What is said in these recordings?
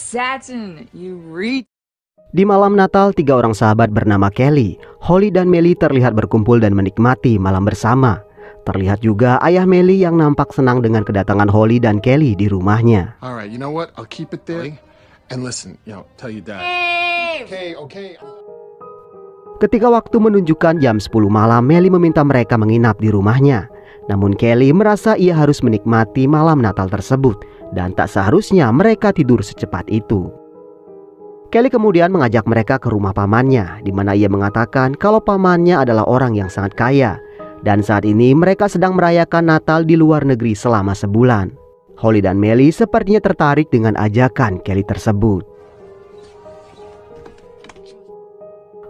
Satin, you read. Di malam Natal, 3 orang sahabat bernama Kelly, Holly dan Melly terlihat berkumpul dan menikmati malam bersama. Terlihat juga ayah Melly yang nampak senang dengan kedatangan Holly dan Kelly di rumahnya. Alright, you know what? I'll keep it there. And listen, tell your dad. Okay. Ketika waktu menunjukkan jam 10 malam, Melly meminta mereka menginap di rumahnya. Namun Kelly merasa ia harus menikmati malam Natal tersebut dan tak seharusnya mereka tidur secepat itu. Kelly kemudian mengajak mereka ke rumah pamannya, di mana ia mengatakan kalau pamannya adalah orang yang sangat kaya. Dan saat ini mereka sedang merayakan Natal di luar negeri selama sebulan. Holly dan Melly sepertinya tertarik dengan ajakan Kelly tersebut.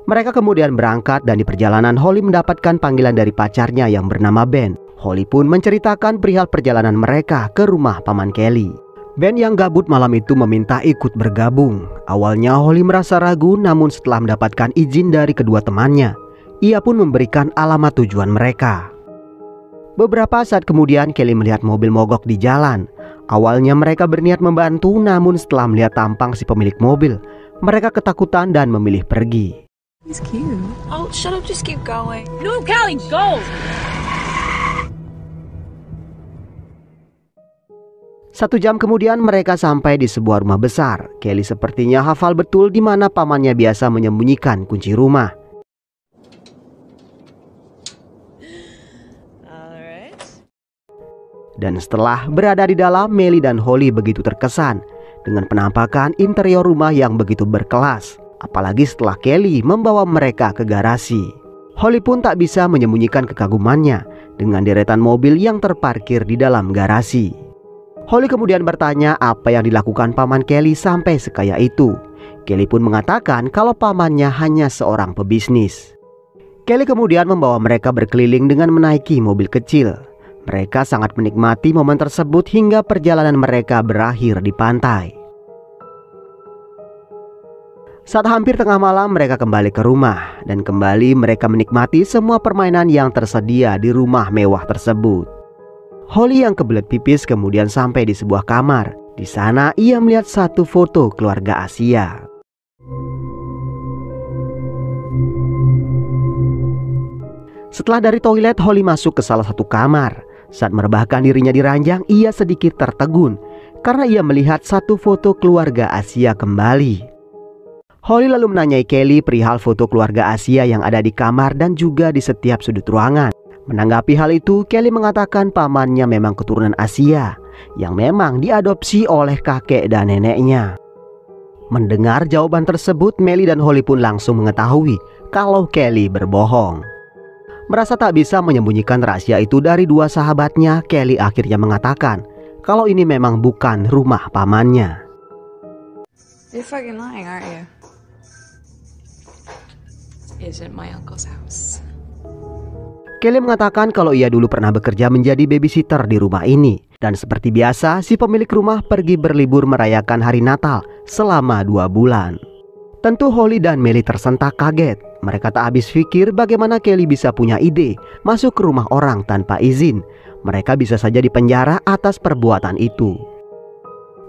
Mereka kemudian berangkat dan di perjalanan Holly mendapatkan panggilan dari pacarnya yang bernama Ben. Holly pun menceritakan perihal perjalanan mereka ke rumah paman Kelly. Ben yang gabut malam itu meminta ikut bergabung. Awalnya Holly merasa ragu, namun setelah mendapatkan izin dari kedua temannya, ia pun memberikan alamat tujuan mereka. Beberapa saat kemudian Kelly melihat mobil mogok di jalan. Awalnya mereka berniat membantu, namun setelah melihat tampang si pemilik mobil, mereka ketakutan dan memilih pergi. He's cute. Oh, shut up, just keep going. No, Callie, go! 1 jam kemudian mereka sampai di sebuah rumah besar. Kelly sepertinya hafal betul di mana pamannya biasa menyembunyikan kunci rumah. Dan setelah berada di dalam, Melly dan Holly begitu terkesan dengan penampakan interior rumah yang begitu berkelas. Apalagi setelah Kelly membawa mereka ke garasi. Holly pun tak bisa menyembunyikan kekagumannya dengan deretan mobil yang terparkir di dalam garasi. Holly kemudian bertanya apa yang dilakukan paman Kelly sampai sekaya itu. Kelly pun mengatakan kalau pamannya hanya seorang pebisnis. Kelly kemudian membawa mereka berkeliling dengan menaiki mobil kecil. Mereka sangat menikmati momen tersebut hingga perjalanan mereka berakhir di pantai. Saat hampir tengah malam mereka kembali ke rumah dan kembali mereka menikmati semua permainan yang tersedia di rumah mewah tersebut. Holly yang kebelet pipis kemudian sampai di sebuah kamar. Di sana ia melihat satu foto keluarga Asia. Setelah dari toilet, Holly masuk ke salah satu kamar. Saat merebahkan dirinya di ranjang, ia sedikit tertegun karena ia melihat satu foto keluarga Asia kembali. Holly lalu menanyai Kelly perihal foto keluarga Asia yang ada di kamar dan juga di setiap sudut ruangan. Menanggapi hal itu, Kelly mengatakan pamannya memang keturunan Asia yang memang diadopsi oleh kakek dan neneknya. Mendengar jawaban tersebut, Melly dan Holly pun langsung mengetahui kalau Kelly berbohong. Merasa tak bisa menyembunyikan rahasia itu dari dua sahabatnya, Kelly akhirnya mengatakan kalau ini memang bukan rumah pamannya. You're fucking lying, aren't you? Isn't my uncle's house. Kelly mengatakan kalau ia dulu pernah bekerja menjadi babysitter di rumah ini. Dan seperti biasa, si pemilik rumah pergi berlibur merayakan hari Natal selama 2 bulan. Tentu Holly dan Melly tersentak kaget. Mereka tak habis pikir bagaimana Kelly bisa punya ide masuk ke rumah orang tanpa izin. Mereka bisa saja dipenjara atas perbuatan itu.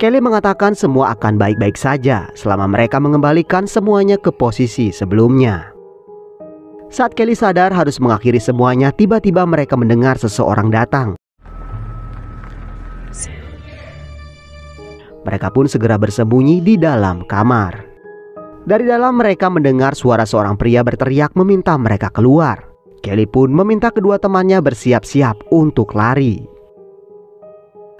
Kelly mengatakan semua akan baik-baik saja selama mereka mengembalikan semuanya ke posisi sebelumnya. Saat Kelly sadar harus mengakhiri semuanya, tiba-tiba mereka mendengar seseorang datang. Mereka pun segera bersembunyi di dalam kamar. Dari dalam mereka mendengar suara seorang pria berteriak meminta mereka keluar. Kelly pun meminta kedua temannya bersiap-siap untuk lari.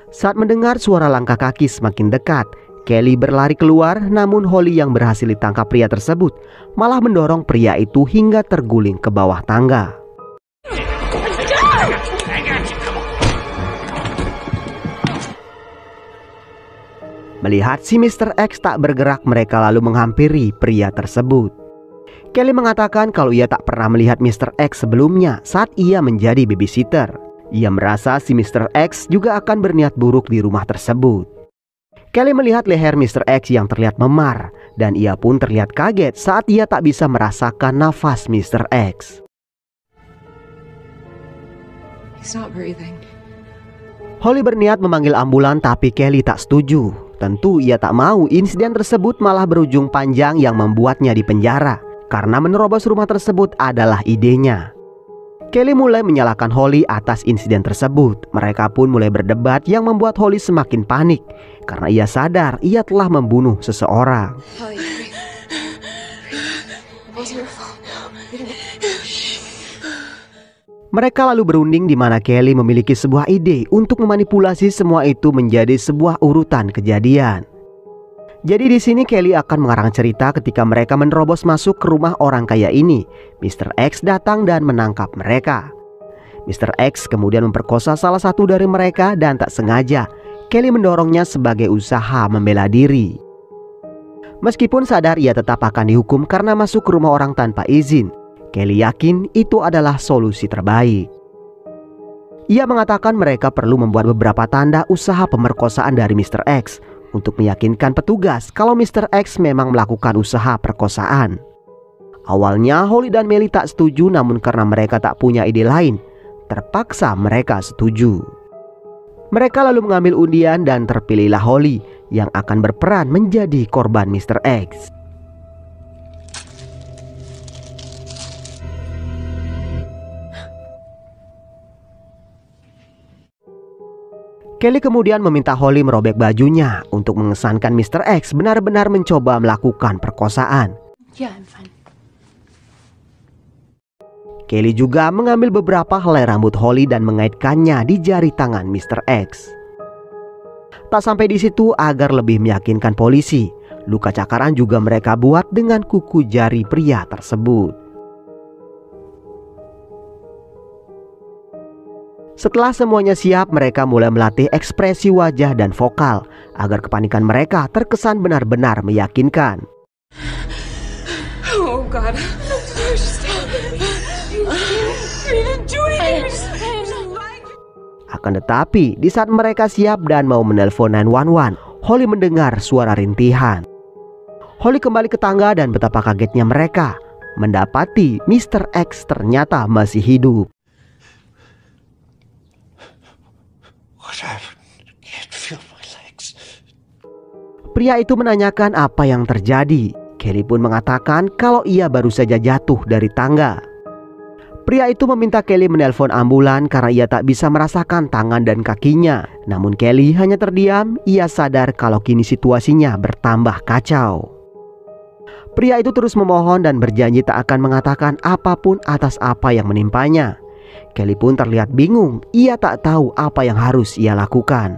Saat mendengar suara langkah kaki semakin dekat, Kelly berlari keluar, namun Holly yang berhasil ditangkap pria tersebut malah mendorong pria itu hingga terguling ke bawah tangga. Melihat si Mr. X tak bergerak, mereka lalu menghampiri pria tersebut. Kelly mengatakan kalau ia tak pernah melihat Mr. X sebelumnya saat ia menjadi babysitter. Ia merasa si Mr. X juga akan berniat buruk di rumah tersebut. Kelly melihat leher Mr. X yang terlihat memar dan ia pun terlihat kaget saat ia tak bisa merasakan nafas Mr. X. He's not breathing. Holly berniat memanggil ambulan tapi Kelly tak setuju. Tentu ia tak mau insiden tersebut malah berujung panjang yang membuatnya dipenjara, karena menerobos rumah tersebut adalah idenya. Kelly mulai menyalahkan Holly atas insiden tersebut. Mereka pun mulai berdebat yang membuat Holly semakin panik, karena ia sadar ia telah membunuh seseorang. Mereka lalu berunding di mana Kelly memiliki sebuah ide untuk memanipulasi semua itu menjadi sebuah urutan kejadian. Jadi di sini Kelly akan mengarang cerita ketika mereka menerobos masuk ke rumah orang kaya ini. Mr. X datang dan menangkap mereka. Mr. X kemudian memperkosa salah satu dari mereka dan tak sengaja Kelly mendorongnya sebagai usaha membela diri. Meskipun sadar ia tetap akan dihukum karena masuk ke rumah orang tanpa izin, Kelly yakin itu adalah solusi terbaik. Ia mengatakan mereka perlu membuat beberapa tanda usaha pemerkosaan dari Mr. X untuk meyakinkan petugas kalau Mr. X memang melakukan usaha perkosaan. Awalnya Holly dan Melly tak setuju, namun karena mereka tak punya ide lain, terpaksa mereka setuju. Mereka lalu mengambil undian dan terpilihlah Holly yang akan berperan menjadi korban Mr. X. Kelly kemudian meminta Holly merobek bajunya untuk mengesankan Mr. X benar-benar mencoba melakukan perkosaan. Yeah, I'm fine. Kelly juga mengambil beberapa helai rambut Holly dan mengaitkannya di jari tangan Mr. X. Tak sampai di situ, agar lebih meyakinkan polisi, luka cakaran juga mereka buat dengan kuku jari pria tersebut. Setelah semuanya siap, mereka mulai melatih ekspresi wajah dan vokal agar kepanikan mereka terkesan benar-benar meyakinkan. Oh God. Akan tetapi, di saat mereka siap dan mau menelpon 911, Holly mendengar suara rintihan. Holly kembali ke tangga dan betapa kagetnya mereka mendapati Mr. X ternyata masih hidup. Pria itu menanyakan apa yang terjadi. Kelly pun mengatakan kalau ia baru saja jatuh dari tangga. Pria itu meminta Kelly menelpon ambulan karena ia tak bisa merasakan tangan dan kakinya. Namun Kelly hanya terdiam. Ia sadar kalau kini situasinya bertambah kacau. Pria itu terus memohon dan berjanji tak akan mengatakan apapun atas apa yang menimpanya. Kelly pun terlihat bingung. Ia tak tahu apa yang harus ia lakukan.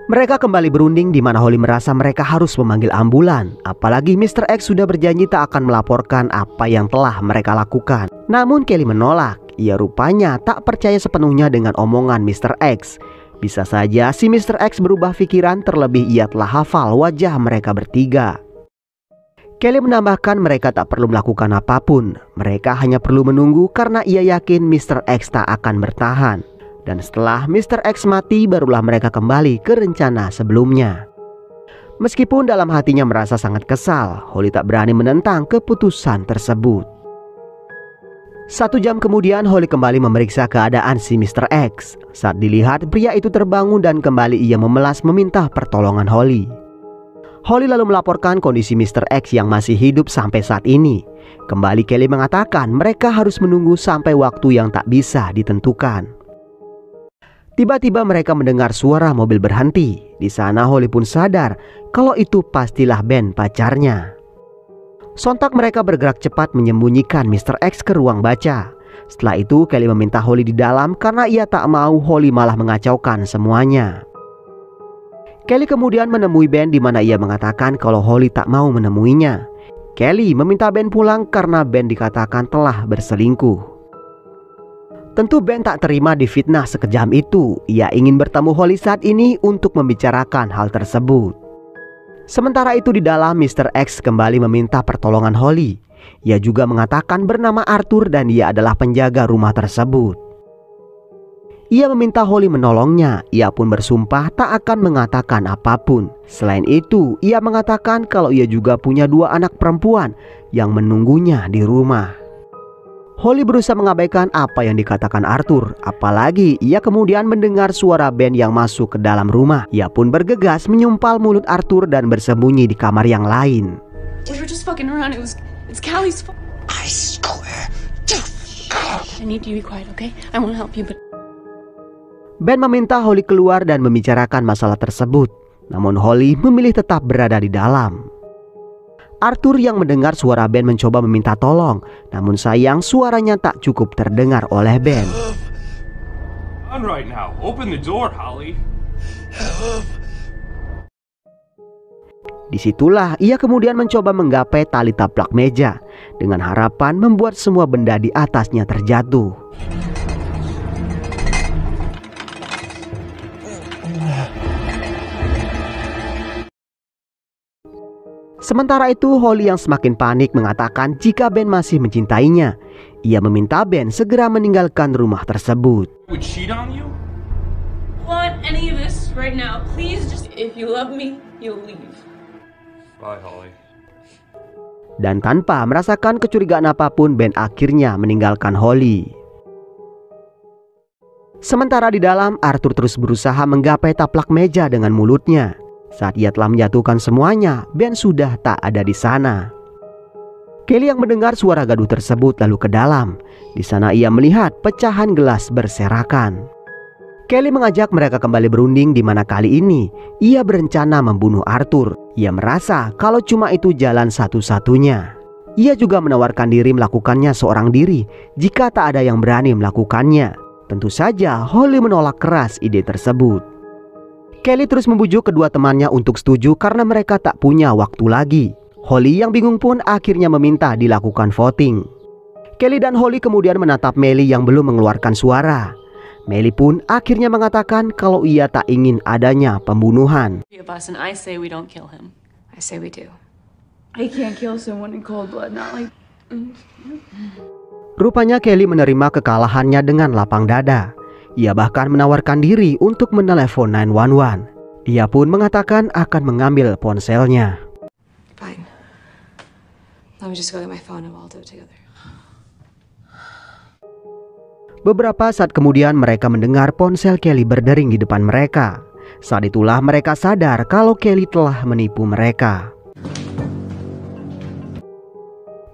Mereka kembali berunding di mana Holly merasa mereka harus memanggil ambulan. Apalagi Mr. X sudah berjanji tak akan melaporkan apa yang telah mereka lakukan. Namun Kelly menolak. Ia rupanya tak percaya sepenuhnya dengan omongan Mr. X. Bisa saja si Mr. X berubah pikiran, terlebih ia telah hafal wajah mereka bertiga. Kelly menambahkan mereka tak perlu melakukan apapun. Mereka hanya perlu menunggu karena ia yakin Mr. X tak akan bertahan. Dan setelah Mr. X mati, barulah mereka kembali ke rencana sebelumnya. Meskipun dalam hatinya merasa sangat kesal, Holly tak berani menentang keputusan tersebut. 1 jam kemudian Holly kembali memeriksa keadaan si Mr. X. Saat dilihat, pria itu terbangun dan kembali ia memelas meminta pertolongan Holly. Holly lalu melaporkan kondisi Mr. X yang masih hidup sampai saat ini. Kembali Kelly mengatakan mereka harus menunggu sampai waktu yang tak bisa ditentukan. Tiba-tiba mereka mendengar suara mobil berhenti. Di sana Holly pun sadar kalau itu pastilah Ben pacarnya. Sontak mereka bergerak cepat menyembunyikan Mr. X ke ruang baca. Setelah itu Kelly meminta Holly di dalam karena ia tak mau Holly malah mengacaukan semuanya. Kelly kemudian menemui Ben di mana ia mengatakan kalau Holly tak mau menemuinya. Kelly meminta Ben pulang karena Ben dikatakan telah berselingkuh. Tentu Ben tak terima difitnah sekejam itu. Ia ingin bertemu Holly saat ini untuk membicarakan hal tersebut. Sementara itu di dalam, Mr. X kembali meminta pertolongan Holly. Ia juga mengatakan bernama Arthur dan ia adalah penjaga rumah tersebut. Ia meminta Holly menolongnya. Ia pun bersumpah tak akan mengatakan apapun. Selain itu, ia mengatakan kalau ia juga punya 2 anak perempuan yang menunggunya di rumah. Holly berusaha mengabaikan apa yang dikatakan Arthur. Apalagi ia kemudian mendengar suara Ben yang masuk ke dalam rumah. Ia pun bergegas menyumpal mulut Arthur dan bersembunyi di kamar yang lain. We were just fucking around. It's Callie's fault. I swear to God. I need you to be quiet, okay? I want to help you, but Ben meminta Holly keluar dan membicarakan masalah tersebut. Namun Holly memilih tetap berada di dalam. Arthur yang mendengar suara Ben mencoba meminta tolong, namun sayang suaranya tak cukup terdengar oleh Ben. On right now. Open the door, Holly. Disitulah ia kemudian mencoba menggapai tali taplak meja dengan harapan membuat semua benda di atasnya terjatuh. Sementara itu Holly yang semakin panik mengatakan jika Ben masih mencintainya. Ia meminta Ben segera meninggalkan rumah tersebut. Would cheat on you? want any of this right now. Please just, if you love me, you'll leave. Bye, Holly. Dan tanpa merasakan kecurigaan apapun, Ben akhirnya meninggalkan Holly. Sementara di dalam, Arthur terus berusaha menggapai taplak meja dengan mulutnya. Saat ia telah menjatuhkan semuanya, Ben sudah tak ada di sana. Kelly yang mendengar suara gaduh tersebut lalu ke dalam. Di sana ia melihat pecahan gelas berserakan. Kelly mengajak mereka kembali berunding, di mana kali ini ia berencana membunuh Arthur. Ia merasa kalau cuma itu jalan satu-satunya. Ia juga menawarkan diri melakukannya seorang diri jika tak ada yang berani melakukannya. Tentu saja Holly menolak keras ide tersebut. Kelly terus membujuk kedua temannya untuk setuju karena mereka tak punya waktu lagi. Holly yang bingung pun akhirnya meminta dilakukan voting. Kelly dan Holly kemudian menatap Melly yang belum mengeluarkan suara. Melly pun akhirnya mengatakan kalau ia tak ingin adanya pembunuhan. And I say we don't kill him. I say we do. I can't kill someone in cold blood, not like... Rupanya Kelly menerima kekalahannya dengan lapang dada. Ia bahkan menawarkan diri untuk menelepon 911. Ia pun mengatakan akan mengambil ponselnya. Fine. Let me just go get my phone and we'll do it together. Beberapa saat kemudian mereka mendengar ponsel Kelly berdering di depan mereka. Saat itulah mereka sadar kalau Kelly telah menipu mereka.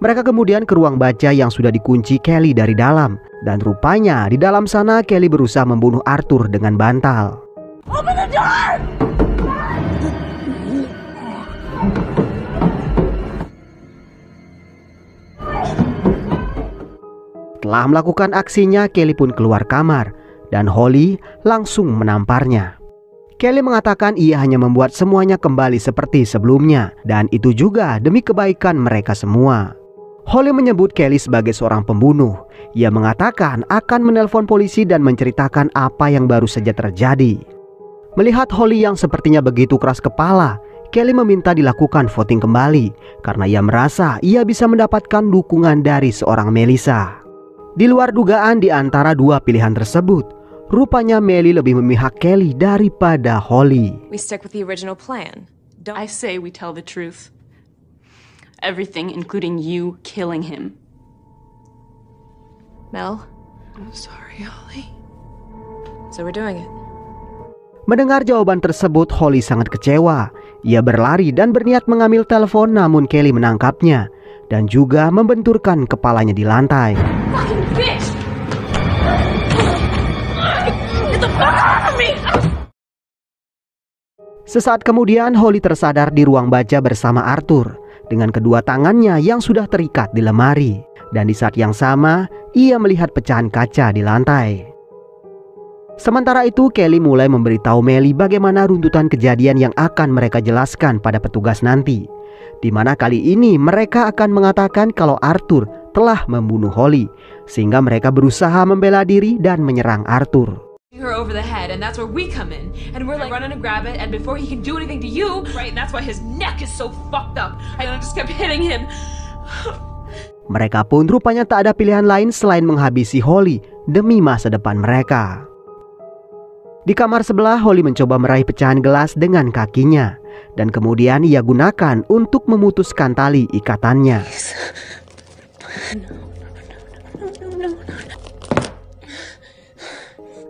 Mereka kemudian ke ruang baja yang sudah dikunci Kelly dari dalam. Dan rupanya di dalam sana Kelly berusaha membunuh Arthur dengan bantal. Open the door! Setelah melakukan aksinya, Kelly pun keluar kamar dan Holly langsung menamparnya. Kelly mengatakan ia hanya membuat semuanya kembali seperti sebelumnya dan itu juga demi kebaikan mereka semua. Holly menyebut Kelly sebagai seorang pembunuh. Ia mengatakan akan menelpon polisi dan menceritakan apa yang baru saja terjadi. Melihat Holly yang sepertinya begitu keras kepala, Kelly meminta dilakukan voting kembali karena ia merasa ia bisa mendapatkan dukungan dari seorang Melissa. Di luar dugaan di antara dua pilihan tersebut, rupanya Melly lebih memihak Kelly daripada Holly. We stick with the original plan. I say we tell the truth. Everything, including you killing him. Mel? I'm sorry, Holly. So we're doing it. Mendengar jawaban tersebut, Holly sangat kecewa. Ia berlari dan berniat mengambil telepon, namun Kelly menangkapnya dan juga membenturkan kepalanya di lantai. Fucking bitch! Get the fuck out of me! Sesaat kemudian Holly tersadar di ruang baja bersama Arthur dengan kedua tangannya yang sudah terikat di lemari. Dan di saat yang sama, ia melihat pecahan kaca di lantai. Sementara itu, Kelly mulai memberitahu Melly bagaimana runtutan kejadian yang akan mereka jelaskan pada petugas nanti. Di mana kali ini mereka akan mengatakan kalau Arthur telah membunuh Holly, sehingga mereka berusaha membela diri dan menyerang Arthur. Her over the head, and that's where we come in. And we're like running to grab it, and before he can do anything to you, Right, and that's why his neck is so fucked up. I just kept hitting him. Mereka pun rupanya tak ada pilihan lain selain menghabisi Holly demi masa depan mereka. Di kamar sebelah, Holly mencoba meraih pecahan gelas dengan kakinya. Dan kemudian ia gunakan untuk memutuskan tali ikatannya.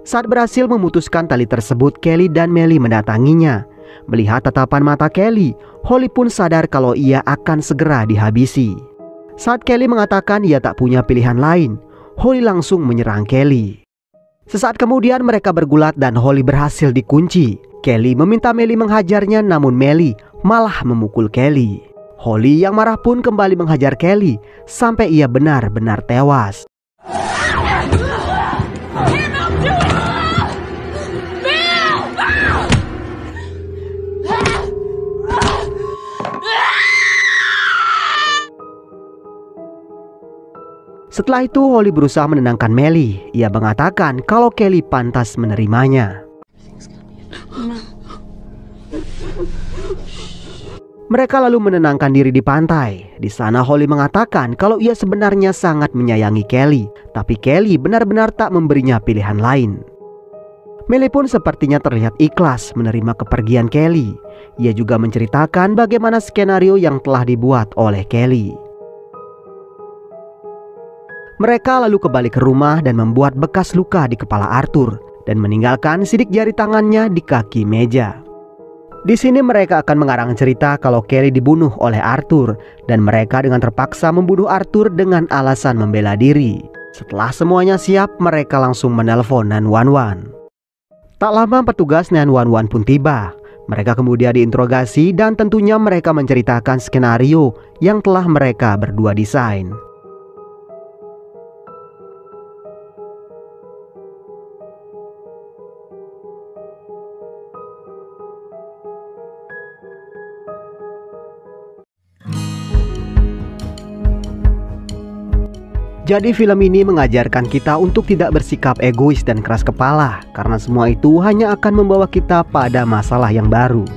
Saat berhasil memutuskan tali tersebut, Kelly dan Melly mendatanginya. Melihat tatapan mata Kelly, Holly pun sadar kalau ia akan segera dihabisi. Saat Kelly mengatakan ia tak punya pilihan lain, Holly langsung menyerang Kelly. Sesaat kemudian mereka bergulat dan Holly berhasil dikunci. Kelly meminta Melly menghajarnya, namun Melly malah memukul Kelly. Holly yang marah pun kembali menghajar Kelly sampai ia benar-benar tewas. Setelah itu Holly berusaha menenangkan Melly. Ia mengatakan kalau Kelly pantas menerimanya. Mereka lalu menenangkan diri di pantai. Di sana Holly mengatakan kalau ia sebenarnya sangat menyayangi Kelly, tapi Kelly benar-benar tak memberinya pilihan lain. Melly pun sepertinya terlihat ikhlas menerima kepergian Kelly. Ia juga menceritakan bagaimana skenario yang telah dibuat oleh Kelly. Mereka lalu kembali ke rumah dan membuat bekas luka di kepala Arthur dan meninggalkan sidik jari tangannya di kaki meja. Di sini mereka akan mengarang cerita kalau Kelly dibunuh oleh Arthur dan mereka dengan terpaksa membunuh Arthur dengan alasan membela diri. Setelah semuanya siap, mereka langsung menelpon 911. Tak lama petugas 911 pun tiba. Mereka kemudian diinterogasi dan tentunya mereka menceritakan skenario yang telah mereka berdua desain. Jadi film ini mengajarkan kita untuk tidak bersikap egois dan keras kepala, karena semua itu hanya akan membawa kita pada masalah yang baru.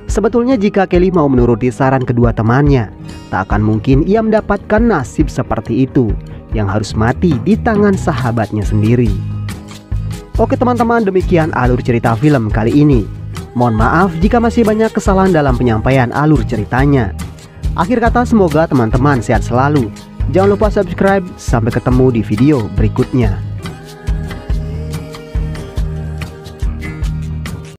Sebetulnya jika Kelly mau menuruti saran kedua temannya, tak akan mungkin ia mendapatkan nasib seperti itu, yang harus mati di tangan sahabatnya sendiri. Oke teman-teman, demikian alur cerita film kali ini. Mohon maaf jika masih banyak kesalahan dalam penyampaian alur ceritanya. Akhir kata, semoga teman-teman sehat selalu. Jangan lupa subscribe, sampai ketemu di video berikutnya.